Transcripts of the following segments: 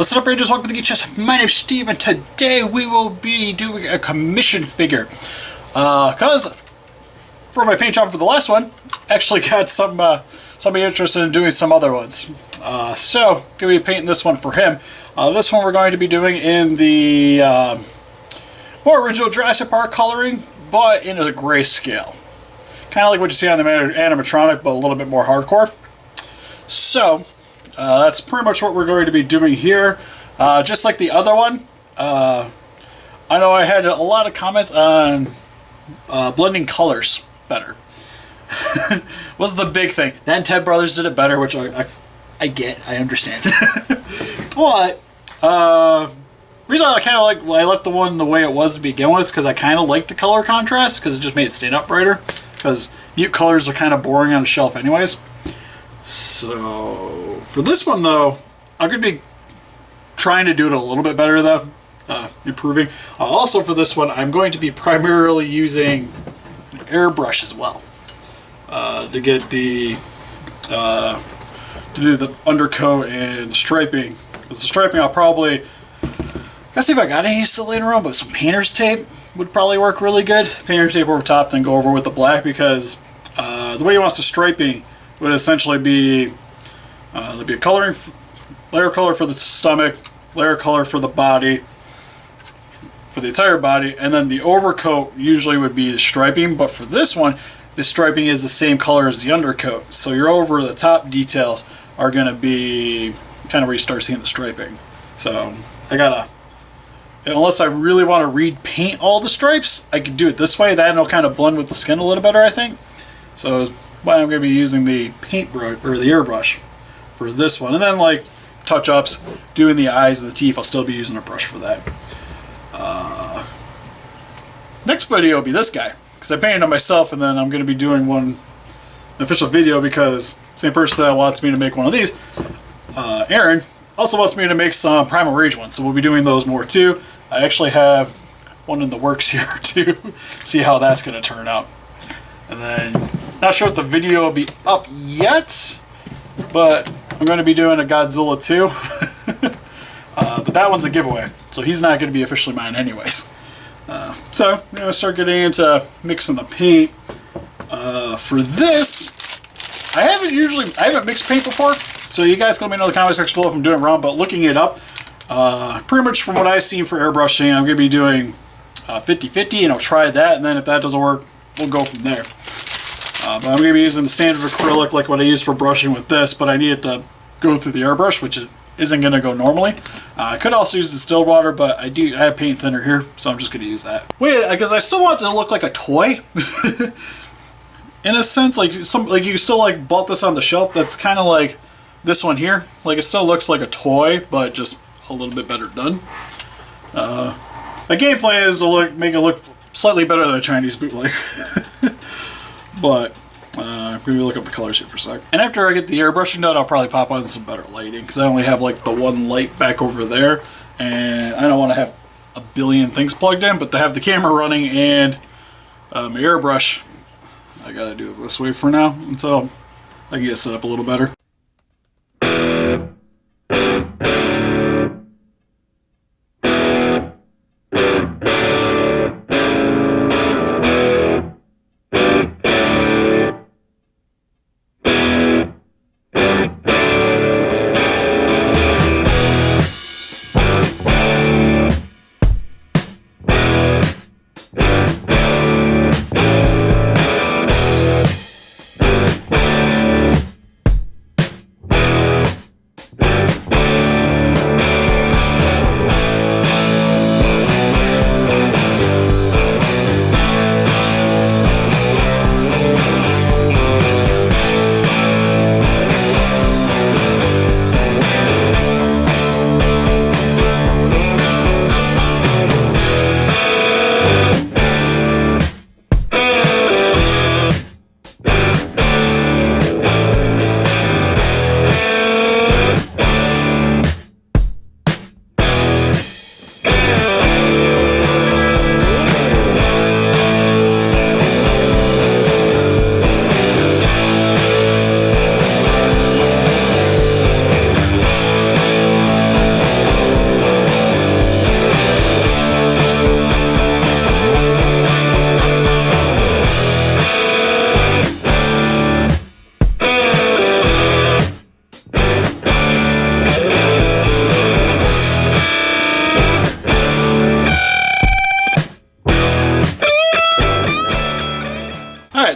What's up, Rangers? Welcome to the Geek Chest. My name's Steve, and today we will be doing a commission figure. Because for my paint job for the last one, actually got somebody interested in doing some other ones. So gonna be painting this one for him. This one we're going to be doing in the more original Jurassic Park coloring, but in a grayscale. Kind of like what you see on the animatronic, but a little bit more hardcore. So that's pretty much what we're going to be doing here. Just like the other one, I know I had a lot of comments on blending colors better. Was the big thing. Then Ted Brothers did it better, which I get, I understand. But reason I kind of like, I left the one the way it was to begin with, because I kind of like the color contrast, because it just made it stand up brighter. Because mute colors are kind of boring on a shelf anyways. So for this one though, I'm going to be trying to do it a little bit better though, improving. Also for this one, I'm going to be primarily using an airbrush as well, to get the to do the undercoat and striping. Because the striping I'll probably, let's see if I got any still laying around, but some painter's tape would probably work really good. Painter's tape over top, then go over with the black, because the way he wants the striping would essentially be there'd be a coloring layer color for the stomach, layer color for the body, for the entire body, and then the overcoat usually would be the striping. But for this one, the striping is the same color as the undercoat, so your over the top details are going to be kind of where you start seeing the striping. So I gotta, unless I really want to repaint all the stripes, I could do it this way. That'll kind of blend with the skin a little better, I think. So that's why I'm going to be using the paintbrush or the airbrush for this one. And then like touch-ups, doing the eyes and the teeth, I'll still be using a brush for that. Next video will be this guy, because I painted him myself, and then I'm going to be doing an official video, because same person that wants me to make one of these, Aaron, also wants me to make some Primal Rage ones, so we'll be doing those more too. I actually have one in the works here too. See how that's going to turn out. And then, not sure if the video will be up yet, but I'm going to be doing a Godzilla 2. But that one's a giveaway, so he's not going to be officially mine anyways. So I'm going to start getting into mixing the paint. For this, I haven't mixed paint before, so you guys let me know in the comment section below if I'm doing it wrong. But looking it up, pretty much from what I've seen for airbrushing, I'm going to be doing 50-50, and I'll try that, and then if that doesn't work, we'll go from there. But I'm going to be using the standard acrylic like what I use for brushing with this, but I need it to go through the airbrush, which isn't going to go normally. I could also use distilled water, but I have paint thinner here, so I'm just going to use that. Wait, because I still want it to look like a toy. In a sense, like you still like bought this on the shelf. That's kind of like this one here. Like it still looks like a toy, but just a little bit better done. My game plan is to make it look slightly better than a Chinese bootleg. But I'm going to look up the colors here for a sec. And after I get the airbrushing done, I'll probably pop on some better lighting, because I only have like the one light back over there, and I don't want to have a billion things plugged in, but to have the camera running and my airbrush, I got to do it this way for now until I can get it set up a little better.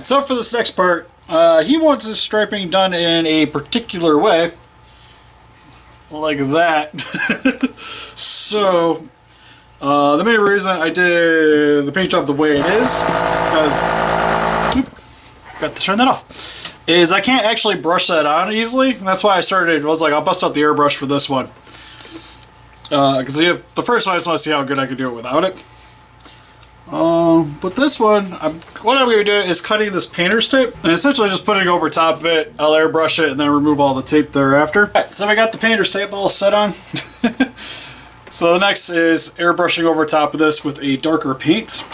Alright, so for this next part, he wants his striping done in a particular way. Like that. So, the main reason I did the paint job the way it is, because, got to turn that off, is I can't actually brush that on easily. And that's why I was like, I'll bust out the airbrush for this one. Because the first one, I just want to see how good I could do it without it. But this one, what I'm going to do is cutting this painter's tape and essentially just putting it over top of it. I'll airbrush it and then remove all the tape thereafter. Alright, so we got the painter's tape all set on. So the next is airbrushing over top of this with a darker paint.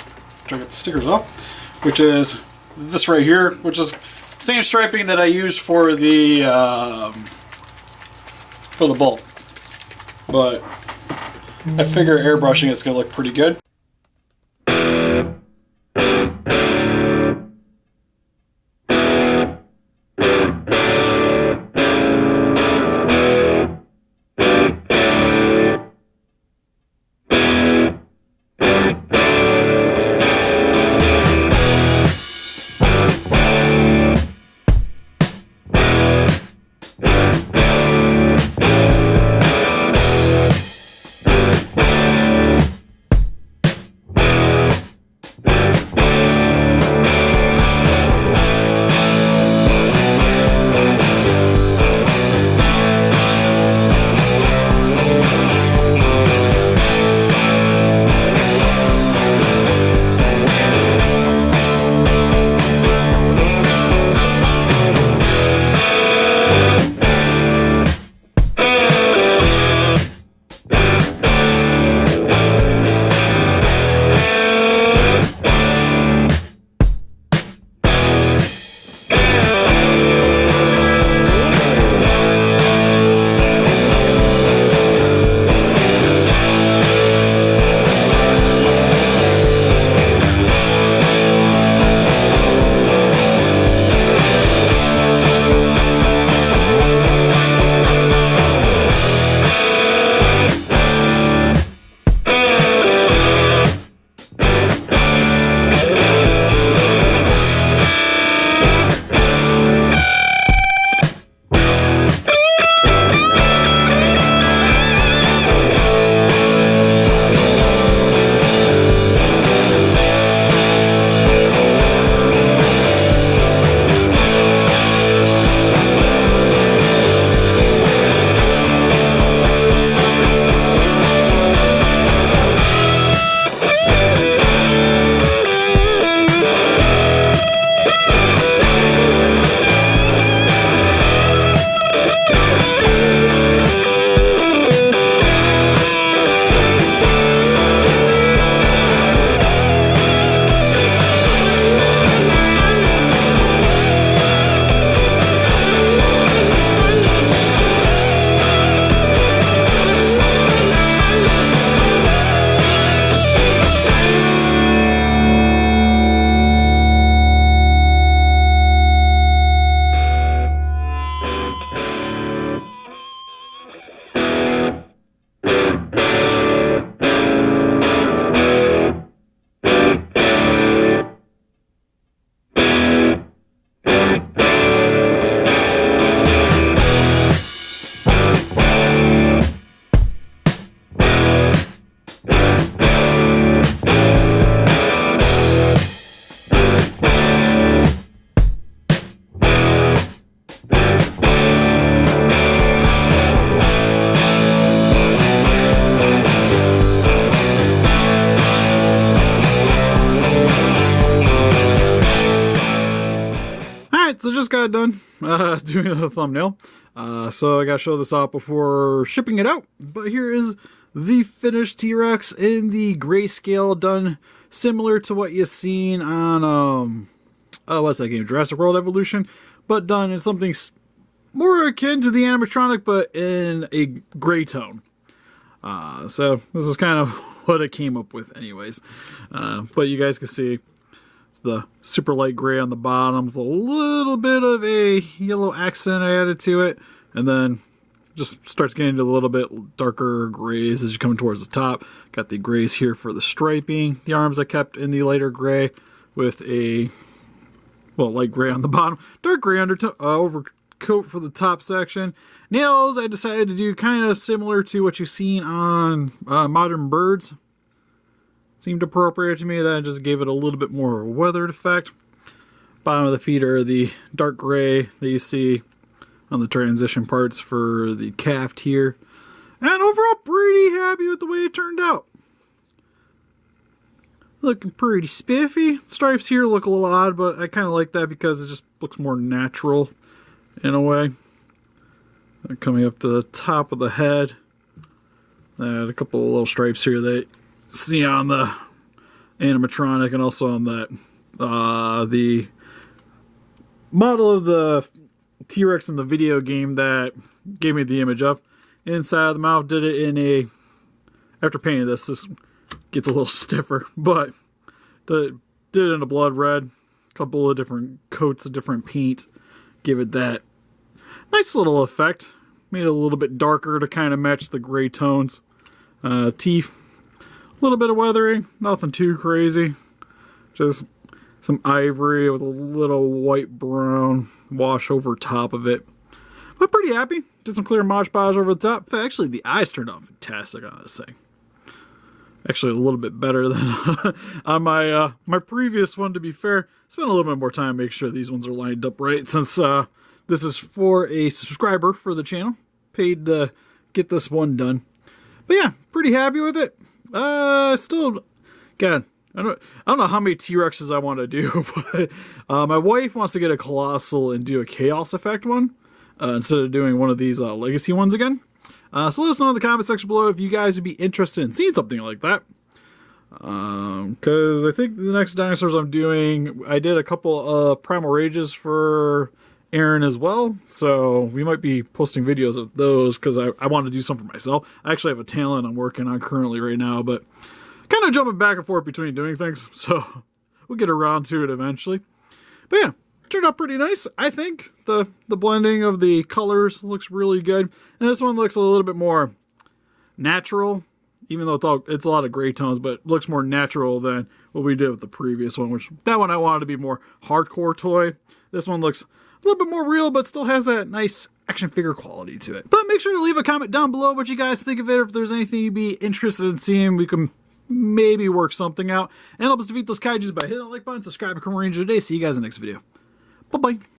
Try to get the stickers off. Which is this right here, which is same striping that I used for the bulb. But I figure airbrushing it's going to look pretty good. So just got done doing the thumbnail. So I gotta show this off before shipping it out. But here is the finished T-Rex in the grayscale, done similar to what you've seen on what's that game, Jurassic World Evolution, but done in something more akin to the animatronic, but in a gray tone. So this is kind of what I came up with anyways. But you guys can see it's the super light gray on the bottom with a little bit of a yellow accent I added to it, and then just starts getting to a little bit darker grays as you come towards the top. Got the grays here for the striping. The arms I kept in the lighter gray with a well, light gray on the bottom, dark gray overcoat for the top section. Nails, I decided to do kind of similar to what you've seen on Modern Birds. Seemed appropriate to me. That I just gave it a little bit more weathered effect. Bottom of the feet are the dark gray that you see on the transition parts for the calf here. And overall, pretty happy with the way it turned out. Looking pretty spiffy. Stripes here look a little odd, but I kind of like that because it just looks more natural in a way. And coming up to the top of the head. A couple of little stripes here that you see on the animatronic and also on that the model of the T-Rex in the video game that gave me the image of. Inside of the mouth, did it in a... After painting this gets a little stiffer, but did it in a blood red. A couple of different coats of different paint. Give it that nice little effect. Made it a little bit darker to kind of match the gray tones. Teeth, a little bit of weathering, nothing too crazy. Just some ivory with a little white brown wash over top of it. But pretty happy. Did some clear Mod Podge over the top. Actually, the eyes turned out fantastic on this thing. Actually, a little bit better than on my my previous one, to be fair. Spent a little bit more time to make sure these ones are lined up right, since this is for a subscriber for the channel. Paid to get this one done. But yeah, pretty happy with it. Still, God, I don't know how many T-Rexes I want to do, but my wife wants to get a Colossal and do a Chaos Effect one, instead of doing one of these Legacy ones again. So let us know in the comment section below if you guys would be interested in seeing something like that. Because I think the next dinosaurs I'm doing, I did a couple of Primal Rages for Aaron as well, so we might be posting videos of those because I want to do some for myself. I actually have a talent I'm working on currently right now, but kind of jumping back and forth between doing things, so we'll get around to it eventually. But yeah, turned out pretty nice. I think the blending of the colors looks really good, and this one looks a little bit more natural, even though it's a lot of gray tones, but it looks more natural than what we did with the previous one, which that one I wanted to be more hardcore toy. This one looks a little bit more real, but still has that nice action figure quality to it. But make sure to leave a comment down below what you guys think of it. If there's anything you'd be interested in seeing, we can maybe work something out. And help us defeat those kaijus by hitting the like button, subscribe, and become a ranger today. See you guys in the next video. Bye-bye.